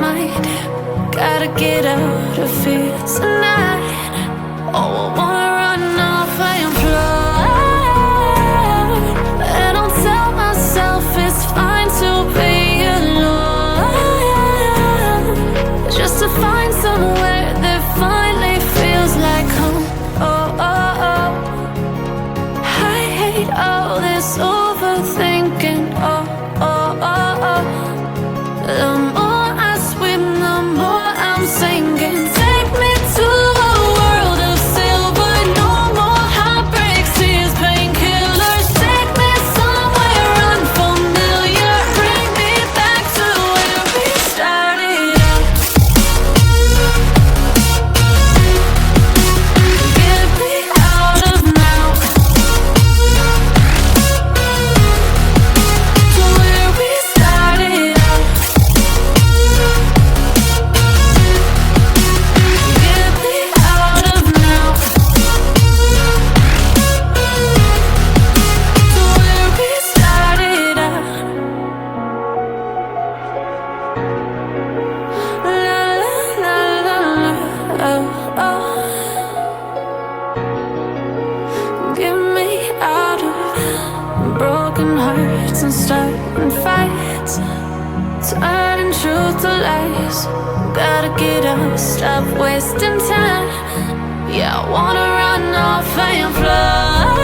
mind. Gotta get out of here tonight. Oh, I wanna run off and fly. And I'll tell myself it's fine to be alone, just to find somewhere that finally feels like home. Oh, oh, oh. I hate all this overthinking. Oh, oh, oh, oh. The more I swim, the more I'm sinking. Take me to a world of silver. No more heartbreaks, tears, painkillers. Take me somewhere unfamiliar. Bring me back to where we started out. Get me out of now, to where we started out. Get me out of now, to where we started out. La la la la la, oh oh. Get me out of broken hearts and starting fights, turning truth to lies. Gotta get up, stop wasting time. Yeah, I wanna run off and fly.